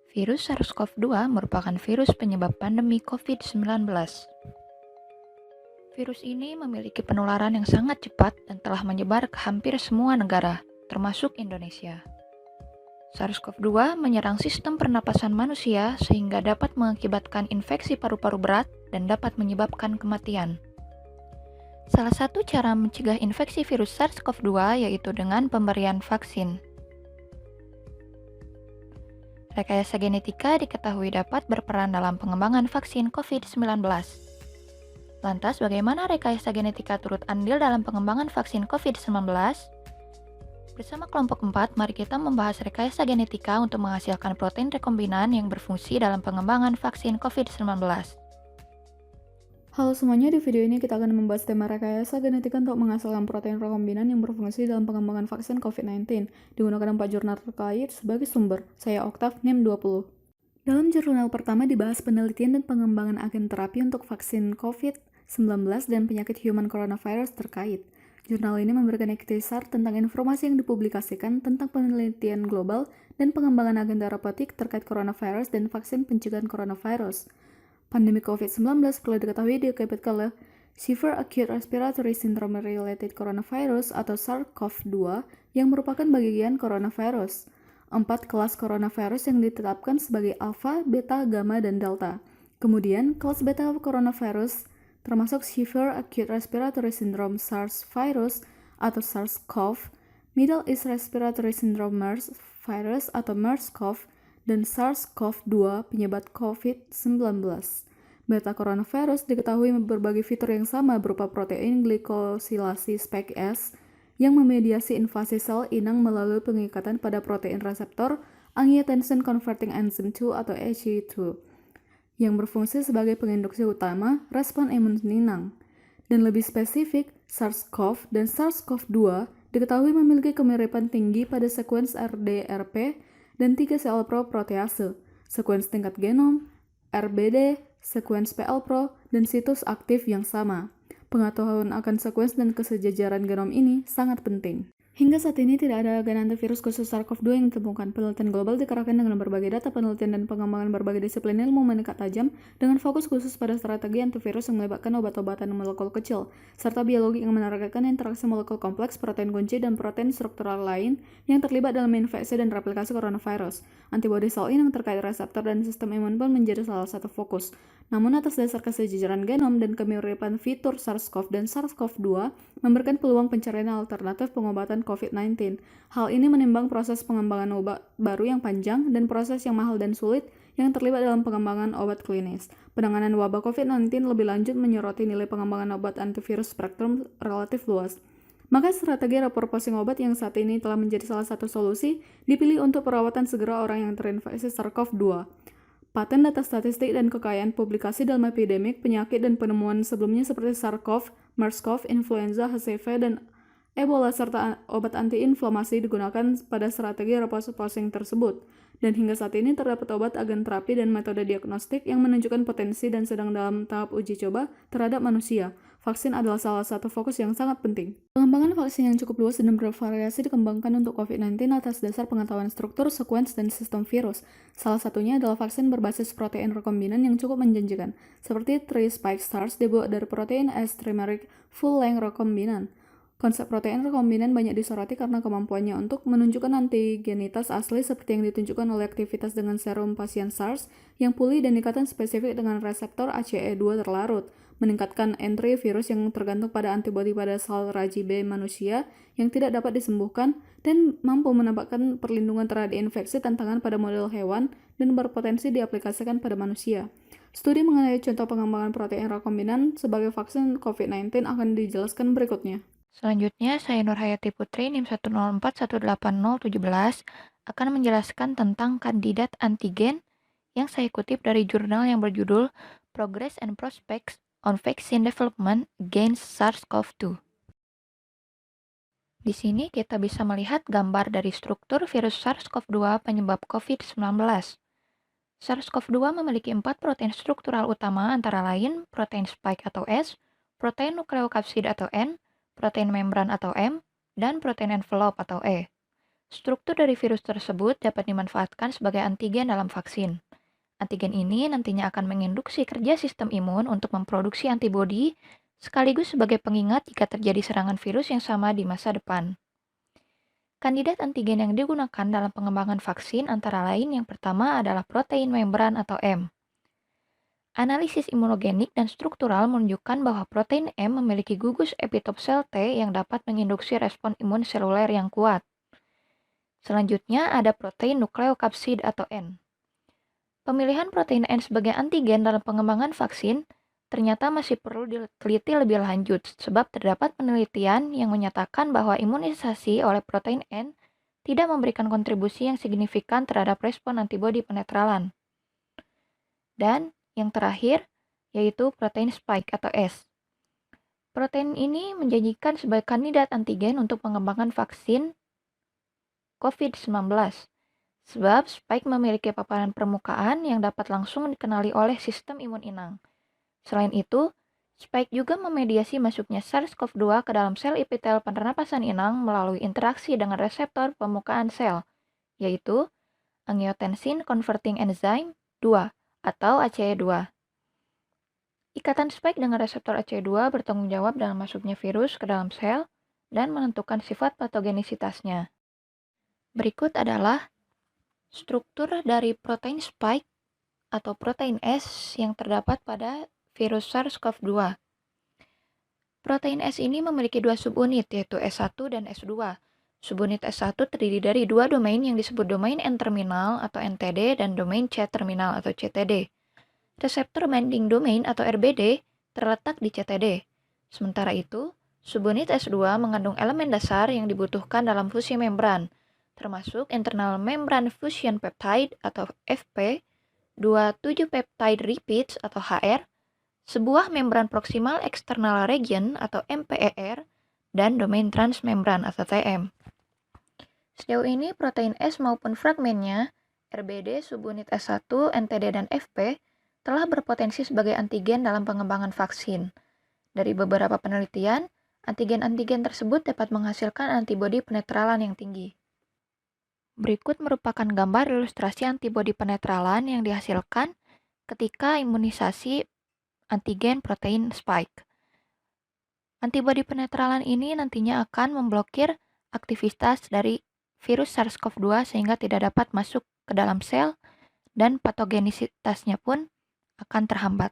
Virus SARS-CoV-2 merupakan virus penyebab pandemi COVID-19. Virus ini memiliki penularan yang sangat cepat dan telah menyebar ke hampir semua negara, termasuk Indonesia. SARS-CoV-2 menyerang sistem pernapasan manusia sehingga dapat mengakibatkan infeksi paru-paru berat dan dapat menyebabkan kematian. Salah satu cara mencegah infeksi virus SARS-CoV-2 yaitu dengan pemberian vaksin. Rekayasa genetika diketahui dapat berperan dalam pengembangan vaksin COVID-19. Lantas, bagaimana rekayasa genetika turut andil dalam pengembangan vaksin COVID-19? Bersama kelompok 4, mari kita membahas rekayasa genetika untuk menghasilkan protein rekombinan yang berfungsi dalam pengembangan vaksin COVID-19. Halo semuanya, di video ini kita akan membahas tema rekayasa genetika untuk menghasilkan protein rekombinan yang berfungsi dalam pengembangan vaksin COVID-19. Digunakan 4 jurnal terkait sebagai sumber. Saya Oktav, NIM 20. Dalam jurnal pertama dibahas penelitian dan pengembangan agen terapi untuk vaksin COVID-19 dan penyakit human coronavirus terkait. Jurnal ini memberikan ikhtisar tentang informasi yang dipublikasikan tentang penelitian global dan pengembangan agen terapeutik terkait coronavirus dan vaksin pencegahan coronavirus. Pandemi COVID-19 perlu diketahui diakibatkan oleh Severe Acute Respiratory Syndrome Related Coronavirus atau SARS-CoV-2 yang merupakan bagian coronavirus. 4 kelas coronavirus yang ditetapkan sebagai alpha, beta, gamma, dan delta. Kemudian, kelas beta coronavirus termasuk Severe Acute Respiratory Syndrome SARS virus atau SARS-CoV, Middle East Respiratory Syndrome MERS virus atau MERS-CoV, dan SARS-CoV-2 penyebab COVID-19. Beta coronavirus diketahui berbagi fitur yang sama berupa protein glikosilasi spike S yang memediasi invasi sel inang melalui pengikatan pada protein reseptor angiotensin converting enzyme 2 atau ACE2 yang berfungsi sebagai penginduksi utama respon imun inang. Dan lebih spesifik, SARS-CoV dan SARS-CoV-2 diketahui memiliki kemiripan tinggi pada sekuens RDRP dan 3 CL-Pro protease, sekuens tingkat genom, RBD, sekuens PL-Pro, dan situs aktif yang sama. Pengetahuan akan sekuens dan kesejajaran genom ini sangat penting. Hingga saat ini tidak ada agen antivirus khusus SARS-CoV-2 yang ditemukan. Penelitian global dikerahkan dengan berbagai data penelitian dan pengembangan berbagai disiplin ilmu meningkat tajam dengan fokus khusus pada strategi antivirus yang melibatkan obat-obatan molekul kecil, serta biologi yang menargetkan interaksi molekul kompleks, protein kunci, dan protein struktural lain yang terlibat dalam infeksi dan replikasi coronavirus. Antibodi sel inang terkait reseptor dan sistem imun pun menjadi salah satu fokus. Namun atas dasar kesejajaran genom dan kemiripan fitur SARS-CoV dan SARS-CoV-2 memberikan peluang pencarian alternatif pengobatan COVID-19. Hal ini menimbang proses pengembangan obat baru yang panjang dan proses yang mahal dan sulit yang terlibat dalam pengembangan obat klinis. Penanganan wabah COVID-19 lebih lanjut menyoroti nilai pengembangan obat antivirus spektrum relatif luas. Maka strategi repurposing obat yang saat ini telah menjadi salah satu solusi dipilih untuk perawatan segera orang yang terinfeksi SARS-CoV-2. Paten data statistik dan kekayaan publikasi dalam epidemik, penyakit, dan penemuan sebelumnya seperti SARS-CoV, MERS-CoV, influenza, HIV, dan Ebola serta obat antiinflamasi digunakan pada strategi repurposing tersebut. Dan hingga saat ini terdapat obat agen terapi dan metode diagnostik yang menunjukkan potensi dan sedang dalam tahap uji coba terhadap manusia. Vaksin adalah salah satu fokus yang sangat penting. Pengembangan vaksin yang cukup luas dan bervariasi dikembangkan untuk COVID-19 atas dasar pengetahuan struktur, sekuens, dan sistem virus. Salah satunya adalah vaksin berbasis protein rekombinan yang cukup menjanjikan, seperti 3 spike stars dibuat dari protein S trimeric full-length rekombinan. Konsep protein rekombinan banyak disoroti karena kemampuannya untuk menunjukkan antigenitas asli seperti yang ditunjukkan oleh aktivitas dengan serum pasien SARS yang pulih dan ikatan spesifik dengan reseptor ACE2 terlarut, meningkatkan entry virus yang tergantung pada antibodi pada sel raji B manusia yang tidak dapat disembuhkan, dan mampu menambahkan perlindungan terhadap infeksi tantangan pada model hewan dan berpotensi diaplikasikan pada manusia. Studi mengenai contoh pengembangan protein rekombinan sebagai vaksin COVID-19 akan dijelaskan berikutnya. Selanjutnya, saya Nurhayati Putri NIM 104180017 akan menjelaskan tentang kandidat antigen yang saya kutip dari jurnal yang berjudul Progress and Prospects on Vaccine Development Against SARS-CoV-2. Di sini kita bisa melihat gambar dari struktur virus SARS-CoV-2 penyebab COVID-19. SARS-CoV-2 memiliki 4 protein struktural utama antara lain protein spike atau S, protein nukleokapsid atau N, protein membran atau M, dan protein envelope atau E. Struktur dari virus tersebut dapat dimanfaatkan sebagai antigen dalam vaksin. Antigen ini nantinya akan menginduksi kerja sistem imun untuk memproduksi antibodi, sekaligus sebagai pengingat jika terjadi serangan virus yang sama di masa depan. Kandidat antigen yang digunakan dalam pengembangan vaksin antara lain yang pertama adalah protein membran atau M. Analisis imunogenik dan struktural menunjukkan bahwa protein M memiliki gugus epitop sel T yang dapat menginduksi respon imun seluler yang kuat. Selanjutnya ada protein nukleokapsid atau N. Pemilihan protein N sebagai antigen dalam pengembangan vaksin ternyata masih perlu diteliti lebih lanjut, sebab terdapat penelitian yang menyatakan bahwa imunisasi oleh protein N tidak memberikan kontribusi yang signifikan terhadap respon antibodi penetralan. Dan yang terakhir, yaitu protein spike atau S. Protein ini menjanjikan sebagai kandidat antigen untuk pengembangan vaksin COVID-19. Sebab spike memiliki paparan permukaan yang dapat langsung dikenali oleh sistem imun inang. Selain itu, spike juga memediasi masuknya SARS-CoV-2 ke dalam sel epitel pernapasan inang melalui interaksi dengan reseptor permukaan sel, yaitu angiotensin converting enzyme 2 atau ACE2. Ikatan spike dengan reseptor ACE2 bertanggung jawab dalam masuknya virus ke dalam sel dan menentukan sifat patogenisitasnya. Berikut adalah struktur dari protein spike atau protein S yang terdapat pada virus SARS-CoV-2. Protein S ini memiliki dua subunit, yaitu S1 dan S2. Subunit S1 terdiri dari dua domain yang disebut domain N-terminal atau NTD dan domain C-terminal atau CTD. Reseptor binding domain atau RBD terletak di CTD. Sementara itu, subunit S2 mengandung elemen dasar yang dibutuhkan dalam fusi membran, termasuk internal membrane fusion peptide atau FP, 27 peptide repeats atau HR, sebuah membran proximal external region atau MPER, dan domain transmembran atau TM. Sejauh ini protein S maupun fragmennya, RBD, subunit S1, NTD, dan FP, telah berpotensi sebagai antigen dalam pengembangan vaksin. Dari beberapa penelitian, antigen-antigen tersebut dapat menghasilkan antibodi penetralan yang tinggi. Berikut merupakan gambar ilustrasi antibodi penetralan yang dihasilkan ketika imunisasi antigen protein spike. Antibodi penetralan ini nantinya akan memblokir aktivitas dari virus SARS-CoV-2 sehingga tidak dapat masuk ke dalam sel dan patogenisitasnya pun akan terhambat.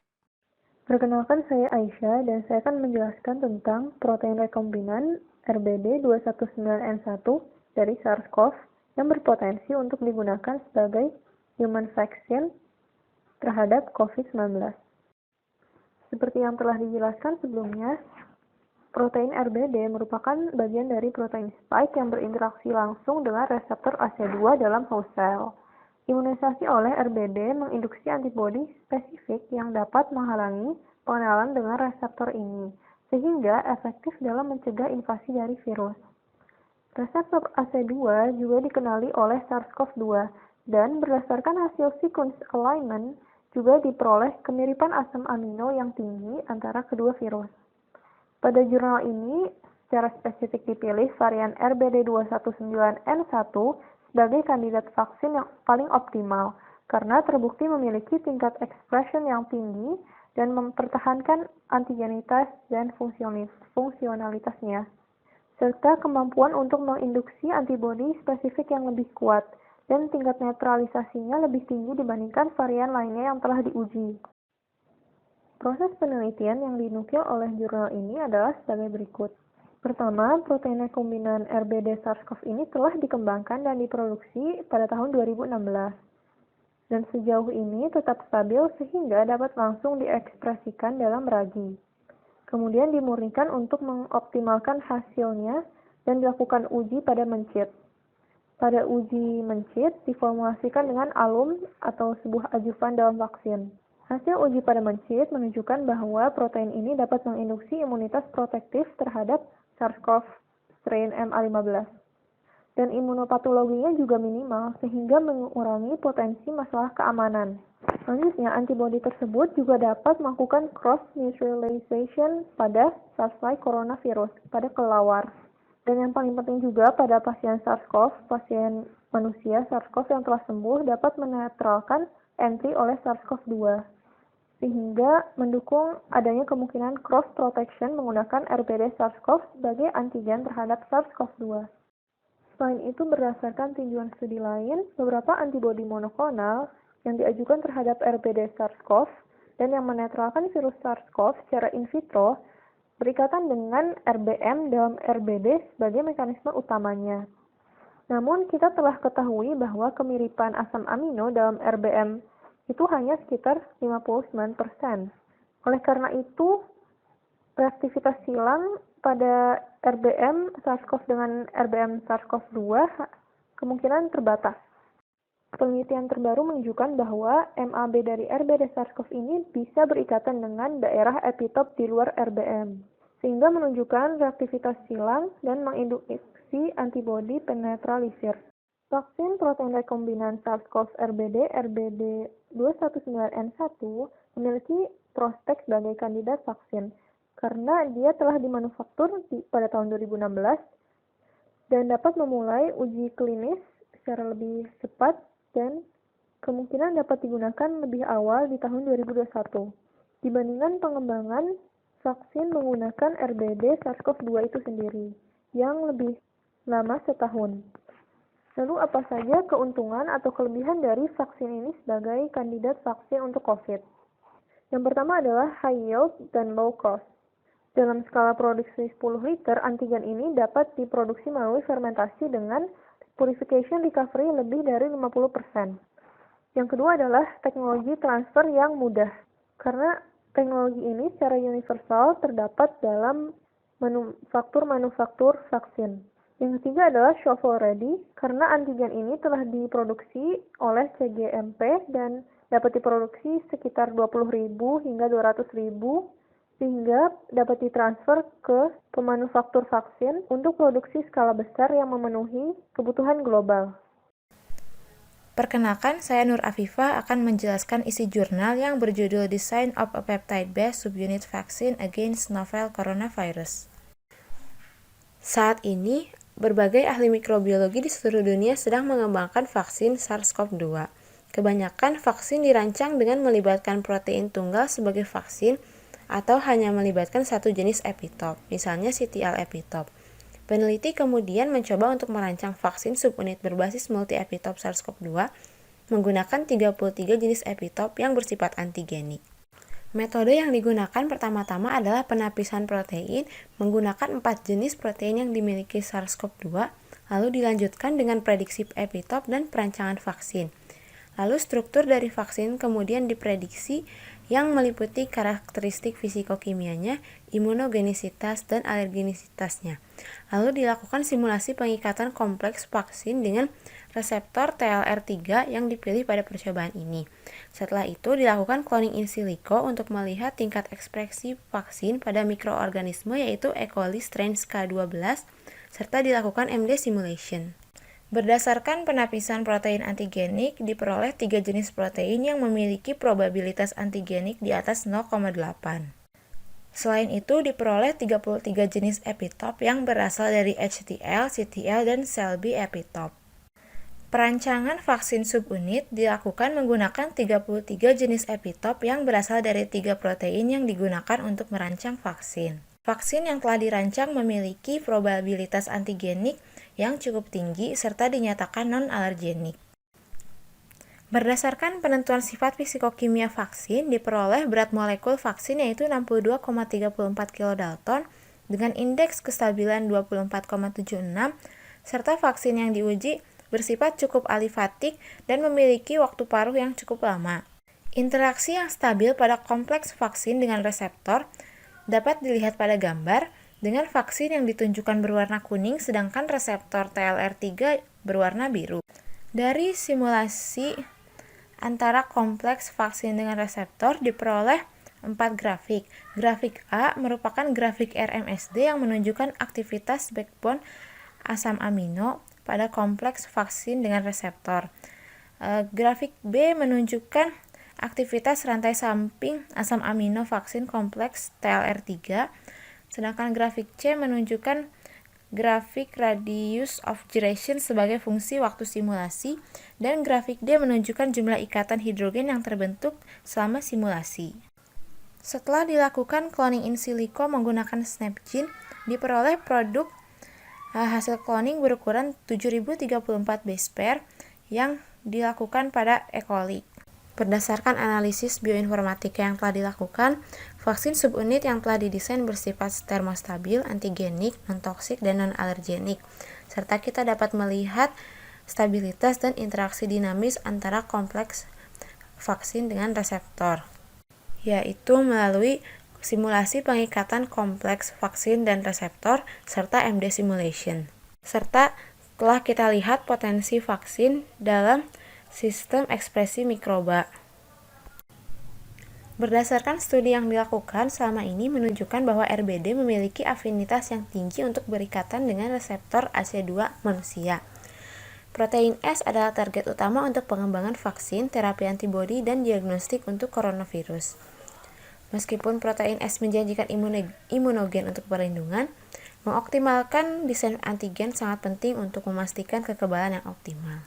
Perkenalkan, saya Aisyah dan saya akan menjelaskan tentang protein rekombinan RBD 219N1 dari SARS-CoV yang berpotensi untuk digunakan sebagai human vaccine terhadap COVID-19. Seperti yang telah dijelaskan sebelumnya, protein RBD merupakan bagian dari protein spike yang berinteraksi langsung dengan reseptor AC2 dalam host cell. Imunisasi oleh RBD menginduksi antibodi spesifik yang dapat menghalangi pengenalan dengan reseptor ini, sehingga efektif dalam mencegah invasi dari virus. Reseptor AC2 juga dikenali oleh SARS-CoV-2, dan berdasarkan hasil sequence alignment juga diperoleh kemiripan asam amino yang tinggi antara kedua virus. Pada jurnal ini, secara spesifik dipilih varian RBD219N1 sebagai kandidat vaksin yang paling optimal, karena terbukti memiliki tingkat expression yang tinggi dan mempertahankan antigenitas dan fungsionalitasnya, serta kemampuan untuk menginduksi antibodi spesifik yang lebih kuat, dan tingkat netralisasinya lebih tinggi dibandingkan varian lainnya yang telah diuji. Proses penelitian yang dinukil oleh jurnal ini adalah sebagai berikut. Pertama, protein rekombinan RBD SARS-CoV ini telah dikembangkan dan diproduksi pada tahun 2016. Dan sejauh ini tetap stabil sehingga dapat langsung diekspresikan dalam ragi. Kemudian dimurnikan untuk mengoptimalkan hasilnya dan dilakukan uji pada mencit. Pada uji mencit diformulasikan dengan alum atau sebuah ajuvan dalam vaksin. Hasil uji pada mencit menunjukkan bahwa protein ini dapat menginduksi imunitas protektif terhadap SARS-CoV strain MA15. Dan imunopatologinya juga minimal sehingga mengurangi potensi masalah keamanan. Selanjutnya, antibodi tersebut juga dapat melakukan cross-neutralization pada SARS-like coronavirus pada kelelawar. Dan yang paling penting juga pada pasien SARS-CoV, pasien manusia SARS-CoV yang telah sembuh dapat menetralkan entry oleh SARS-CoV-2, sehingga mendukung adanya kemungkinan cross-protection menggunakan RBD SARS-CoV sebagai antigen terhadap SARS-CoV-2. Selain itu, berdasarkan tinjauan studi lain, beberapa antibodi monoklonal yang diajukan terhadap RBD SARS-CoV dan yang menetralkan virus SARS-CoV secara in vitro berikatan dengan RBM dalam RBD sebagai mekanisme utamanya. Namun, kita telah ketahui bahwa kemiripan asam amino dalam RBM itu hanya sekitar 59%. Oleh karena itu, reaktivitas silang pada RBM SARS-CoV dengan RBM SARS-CoV-2 kemungkinan terbatas. Penelitian terbaru menunjukkan bahwa MAB dari RBD SARS-CoV ini bisa berikatan dengan daerah epitop di luar RBM, sehingga menunjukkan reaktivitas silang dan menginduksi antibodi penetralisir. Vaksin protein rekombinan SARS-CoV RBD, RBD219N1, memiliki prospek sebagai kandidat vaksin, karena dia telah dimanufaktur pada tahun 2016 dan dapat memulai uji klinis secara lebih cepat dan kemungkinan dapat digunakan lebih awal di tahun 2021 dibandingkan pengembangan vaksin menggunakan RBD SARS-CoV-2 itu sendiri yang lebih lama setahun. Lalu apa saja keuntungan atau kelebihan dari vaksin ini sebagai kandidat vaksin untuk COVID? Yang pertama adalah high yield dan low cost. Dalam skala produksi 10 liter, antigen ini dapat diproduksi melalui fermentasi dengan purification recovery lebih dari 50%. Yang kedua adalah teknologi transfer yang mudah, karena teknologi ini secara universal terdapat dalam manufaktur vaksin. Yang ketiga adalah shovel ready, karena antigen ini telah diproduksi oleh cGMP dan dapat diproduksi sekitar 20.000 hingga 200.000 sehingga dapat ditransfer ke pemanufaktur vaksin untuk produksi skala besar yang memenuhi kebutuhan global. Perkenalkan, saya Nur Afifah akan menjelaskan isi jurnal yang berjudul Design of a Peptide-Based Subunit Vaccine Against Novel Coronavirus. Saat ini, berbagai ahli mikrobiologi di seluruh dunia sedang mengembangkan vaksin SARS-CoV-2. Kebanyakan vaksin dirancang dengan melibatkan protein tunggal sebagai vaksin atau hanya melibatkan satu jenis epitop, misalnya CTL epitop. Peneliti kemudian mencoba untuk merancang vaksin subunit berbasis multi-epitop SARS-CoV-2 menggunakan 33 jenis epitop yang bersifat antigenik. Metode yang digunakan pertama-tama adalah penapisan protein menggunakan 4 jenis protein yang dimiliki SARS-CoV-2, lalu dilanjutkan dengan prediksi epitop dan perancangan vaksin. Lalu struktur dari vaksin kemudian diprediksi yang meliputi karakteristik fisikokimianya, imunogenisitas, dan alergenisitasnya. Lalu dilakukan simulasi pengikatan kompleks vaksin dengan reseptor TLR3 yang dipilih pada percobaan ini. Setelah itu dilakukan cloning in silico untuk melihat tingkat ekspresi vaksin pada mikroorganisme yaitu E. coli strain K12 serta dilakukan MD simulation. Berdasarkan penapisan protein antigenik, diperoleh 3 jenis protein yang memiliki probabilitas antigenik di atas 0,8. Selain itu, diperoleh 33 jenis epitop yang berasal dari HTL, CTL, dan cell-B epitop. Perancangan vaksin subunit dilakukan menggunakan 33 jenis epitop yang berasal dari 3 protein yang digunakan untuk merancang vaksin. Vaksin yang telah dirancang memiliki probabilitas antigenik yang cukup tinggi serta dinyatakan non-alergenik. Berdasarkan penentuan sifat fisikokimia vaksin, diperoleh berat molekul vaksin yaitu 62,34 kilodalton dengan indeks kestabilan 24,76 serta vaksin yang diuji bersifat cukup alifatik dan memiliki waktu paruh yang cukup lama. Interaksi yang stabil pada kompleks vaksin dengan reseptor dapat dilihat pada gambar dengan vaksin yang ditunjukkan berwarna kuning sedangkan reseptor TLR3 berwarna biru. Dari simulasi antara kompleks vaksin dengan reseptor diperoleh 4 grafik. Grafik A merupakan grafik RMSD yang menunjukkan aktivitas backbone asam amino pada kompleks vaksin dengan reseptor. Grafik B menunjukkan aktivitas rantai samping asam amino vaksin kompleks TLR3, sedangkan grafik C menunjukkan grafik radius of gyration sebagai fungsi waktu simulasi, dan grafik D menunjukkan jumlah ikatan hidrogen yang terbentuk selama simulasi. Setelah dilakukan cloning in silico menggunakan SnapGene, diperoleh produk hasil cloning berukuran 7034 base pair yang dilakukan pada E. coli. Berdasarkan analisis bioinformatika yang telah dilakukan, vaksin subunit yang telah didesain bersifat termostabil, antigenik, non-toksik, dan non-alergenik, serta kita dapat melihat stabilitas dan interaksi dinamis antara kompleks vaksin dengan reseptor, yaitu melalui simulasi pengikatan kompleks vaksin dan reseptor, serta MD simulation. Serta telah kita lihat potensi vaksin dalam sistem ekspresi mikroba. Berdasarkan studi yang dilakukan selama ini menunjukkan bahwa RBD memiliki afinitas yang tinggi untuk berikatan dengan reseptor AC2 manusia. Protein S adalah target utama untuk pengembangan vaksin, terapi antibodi, dan diagnostik untuk coronavirus. Meskipun protein S menjanjikan imunogen untuk perlindungan, mengoptimalkan desain antigen sangat penting untuk memastikan kekebalan yang optimal.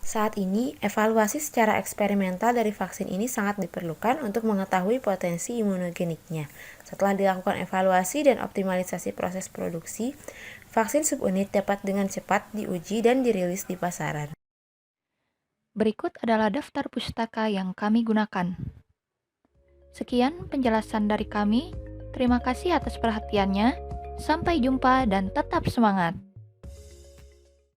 Saat ini, evaluasi secara eksperimental dari vaksin ini sangat diperlukan untuk mengetahui potensi imunogeniknya. Setelah dilakukan evaluasi dan optimalisasi proses produksi, vaksin subunit dapat dengan cepat diuji dan dirilis di pasaran. Berikut adalah daftar pustaka yang kami gunakan. Sekian penjelasan dari kami. Terima kasih atas perhatiannya. Sampai jumpa dan tetap semangat.